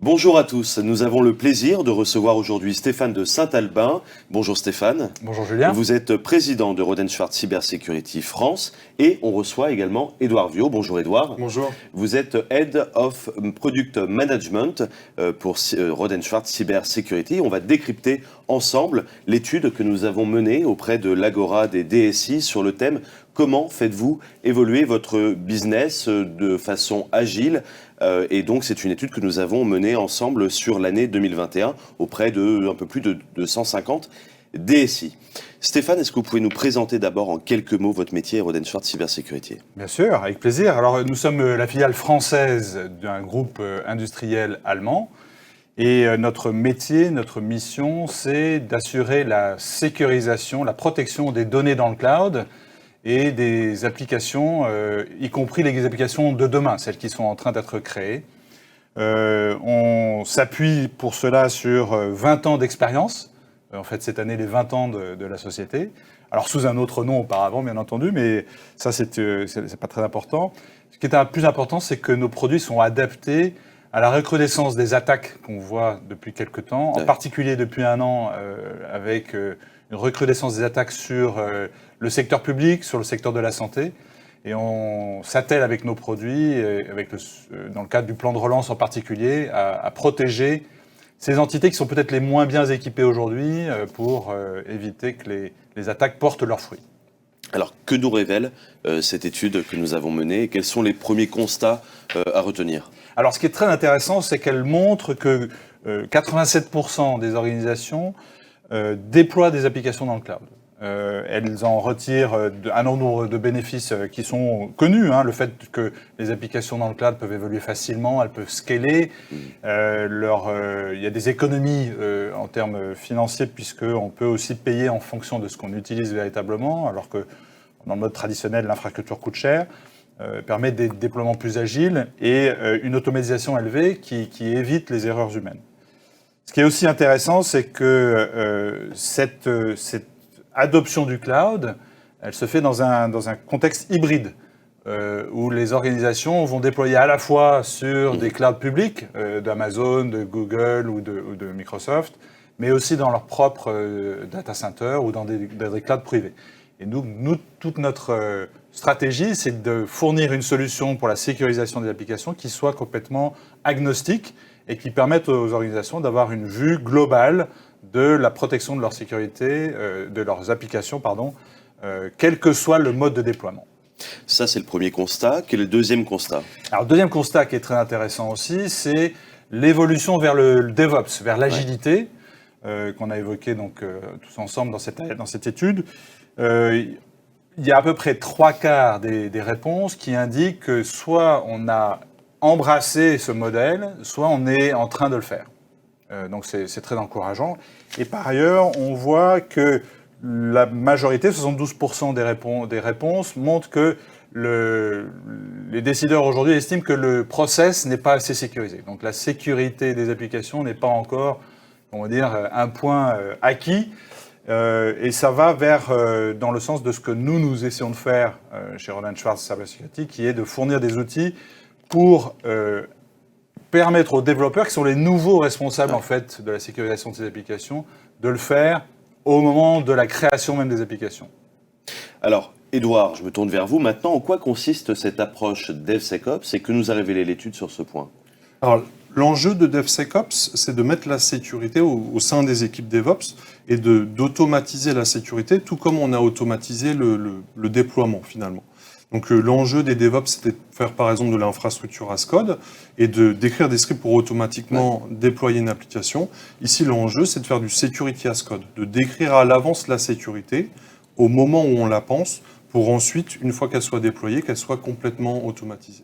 Bonjour à tous, nous avons le plaisir de recevoir aujourd'hui Stéphane de Saint-Albin. Bonjour Stéphane. Bonjour Julien. Vous êtes président de Rohde & Schwarz Cybersecurity France et on reçoit également Édouard Viau. Bonjour Édouard. Bonjour. Vous êtes Head of Product Management pour Rohde & Schwarz Cybersecurity. On va décrypter ensemble l'étude que nous avons menée auprès de l'Agora des DSI sur le thème « Comment faites-vous évoluer votre business de façon agile ?» Et donc, c'est une étude que nous avons menée ensemble sur l'année 2021 auprès de un peu plus de 150 DSI. Stéphane, est-ce que vous pouvez nous présenter d'abord en quelques mots votre métier à Rohde & Schwarz Cybersecurity ? Bien sûr, avec plaisir. Alors, nous sommes la filiale française d'un groupe industriel allemand. Et notre métier, notre mission, c'est d'assurer la sécurisation, la protection des données dans le cloud et des applications, y compris les applications de demain, celles qui sont en train d'être créées. On s'appuie pour cela sur 20 ans d'expérience. En fait, cette année, les 20 ans de la société. Alors, sous un autre nom auparavant, bien entendu, mais ça, c'est pas très important. Ce qui est plus important, c'est que nos produits sont adaptés à la recrudescence des attaques qu'on voit depuis quelque temps, en particulier depuis un an, avec une recrudescence des attaques sur le secteur public, sur le secteur de la santé. Et on s'attelle avec nos produits, dans le cadre du plan de relance en particulier, à protéger ces entités qui sont peut-être les moins bien équipées aujourd'hui pour éviter que les attaques portent leurs fruits. Alors, que nous révèle cette étude que nous avons menée et quels sont les premiers constats à retenir ? Alors, ce qui est très intéressant, c'est qu'elle montre que 87% des organisations déploient des applications dans le cloud. Elles en retirent un nombre de bénéfices qui sont connus. Le fait que les applications dans le cloud peuvent évoluer facilement, elles peuvent scaler. Il y a des économies en termes financiers puisqu'on peut aussi payer en fonction de ce qu'on utilise véritablement, alors que dans le mode traditionnel, l'infrastructure coûte cher. Permet des déploiements plus agiles et une automatisation élevée qui évite les erreurs humaines. Ce qui est aussi intéressant, c'est que cette adoption du cloud, elle se fait dans un contexte hybride, où les organisations vont déployer à la fois sur des clouds publics, d'Amazon, de Google ou de Microsoft, mais aussi dans leur propre data center ou dans des clouds privés. Et nous, toute notre stratégie, c'est de fournir une solution pour la sécurisation des applications qui soit complètement agnostique et qui permette aux organisations d'avoir une vue globale de la protection de leur sécurité, de leurs applications, quel que soit le mode de déploiement. Ça, c'est le premier constat. Quel est le deuxième constat ? Alors, le deuxième constat qui est très intéressant aussi, c'est l'évolution vers le DevOps, vers l'agilité, qu'on a évoqué donc, tous ensemble dans cette étude. Il y a à peu près 3/4 des réponses qui indiquent que soit on a embrassé ce modèle, soit on est en train de le faire. Donc c'est très encourageant. Et par ailleurs, on voit que la majorité, 72% des réponses, montrent que les décideurs aujourd'hui estiment que le process n'est pas assez sécurisé. Donc la sécurité des applications n'est pas encore, on va dire, un point acquis. Et ça va dans le sens de ce que nous essayons de faire chez Rohde & Schwarz Cybersecurity, qui est de fournir des outils pour permettre aux développeurs, qui sont les nouveaux responsables en fait de la sécurisation de ces applications, de le faire au moment de la création même des applications. Alors, Édouard, je me tourne vers vous. Maintenant, en quoi consiste cette approche DevSecOps et que nous a révélé l'étude sur ce point ? Alors, l'enjeu de DevSecOps, c'est de mettre la sécurité au sein des équipes DevOps et d'automatiser la sécurité, tout comme on a automatisé le déploiement finalement. Donc l'enjeu des DevOps, c'était de faire par exemple de l'infrastructure as code et d'écrire des scripts pour automatiquement déployer une application. Ici, l'enjeu, c'est de faire du security as code, de décrire à l'avance la sécurité au moment où on la pense, pour ensuite, une fois qu'elle soit déployée, qu'elle soit complètement automatisée.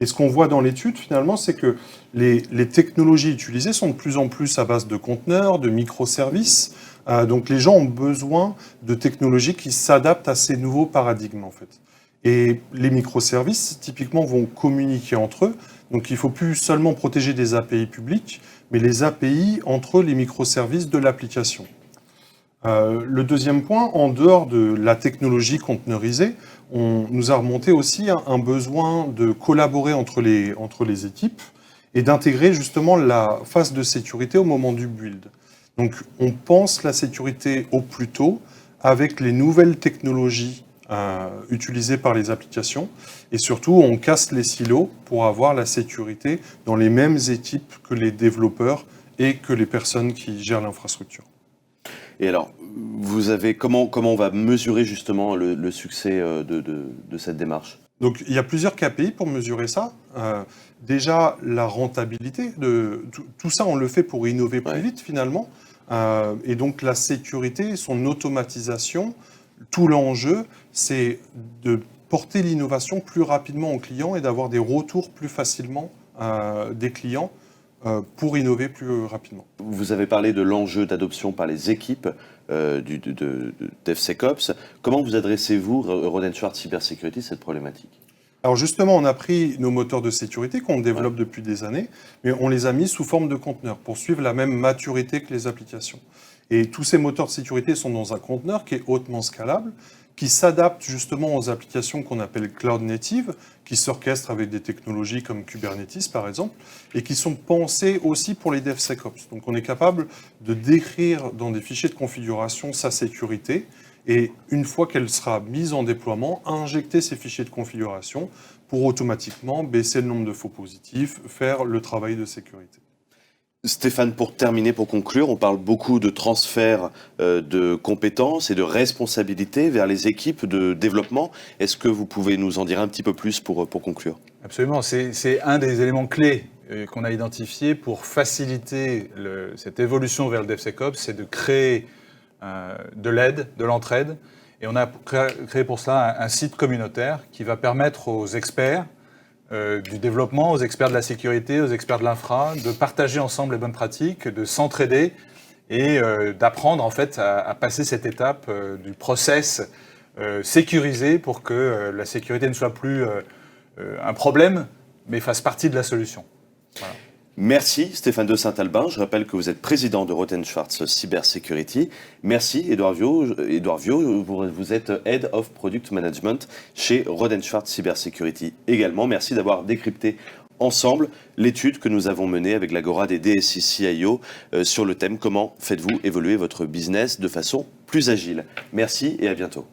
Et ce qu'on voit dans l'étude, finalement, c'est que les technologies utilisées sont de plus en plus à base de conteneurs, de microservices. Donc les gens ont besoin de technologies qui s'adaptent à ces nouveaux paradigmes, en fait. Et les microservices, typiquement, vont communiquer entre eux. Donc il ne faut plus seulement protéger des API publiques, mais les API entre les microservices de l'application. Le deuxième point, en dehors de la technologie conteneurisée, on nous a remonté aussi un besoin de collaborer entre les équipes et d'intégrer justement la phase de sécurité au moment du build. Donc on pense la sécurité au plus tôt avec les nouvelles technologies utilisées par les applications, et surtout on casse les silos pour avoir la sécurité dans les mêmes équipes que les développeurs et que les personnes qui gèrent l'infrastructure. Et alors, comment on va mesurer justement le succès de cette démarche ? Donc il y a plusieurs KPI pour mesurer ça. Déjà, la rentabilité, tout ça on le fait pour innover plus vite finalement. Et donc la sécurité, son automatisation, tout l'enjeu, c'est de porter l'innovation plus rapidement aux clients et d'avoir des retours plus facilement des clients pour innover plus rapidement. Vous avez parlé de l'enjeu d'adoption par les équipes de DevSecOps. Comment vous adressez-vous, Rohde & Schwartz Cybersecurity, cette problématique ? Alors justement, on a pris nos moteurs de sécurité qu'on développe depuis des années, mais on les a mis sous forme de conteneurs pour suivre la même maturité que les applications. Et tous ces moteurs de sécurité sont dans un conteneur qui est hautement scalable, qui s'adapte justement aux applications qu'on appelle cloud native, qui s'orchestrent avec des technologies comme Kubernetes par exemple, et qui sont pensées aussi pour les DevSecOps. Donc on est capable de décrire dans des fichiers de configuration sa sécurité, et une fois qu'elle sera mise en déploiement, injecter ces fichiers de configuration pour automatiquement baisser le nombre de faux positifs, faire le travail de sécurité. Stéphane, pour terminer, pour conclure, on parle beaucoup de transfert de compétences et de responsabilités vers les équipes de développement. Est-ce que vous pouvez nous en dire un petit peu plus pour conclure ? Absolument, c'est un des éléments clés qu'on a identifié pour faciliter cette évolution vers le DevSecOps, c'est de créer de l'aide, de l'entraide. Et on a créé pour cela un site communautaire qui va permettre aux experts du développement, aux experts de la sécurité, aux experts de l'infra, de partager ensemble les bonnes pratiques, de s'entraider et d'apprendre en fait à passer cette étape du process sécurisé pour que la sécurité ne soit plus un problème, mais fasse partie de la solution. Voilà. Merci Stéphane de Saint-Albin. Je rappelle que vous êtes président de Rohde & Schwartz Cybersecurity. Merci Édouard Viaud. Vous êtes Head of Product Management chez Rohde & Schwartz Cybersecurity également. Merci d'avoir décrypté ensemble l'étude que nous avons menée avec l'Agora des DSI CIO sur le thème « Comment faites-vous évoluer votre business de façon plus agile ?» Merci et à bientôt.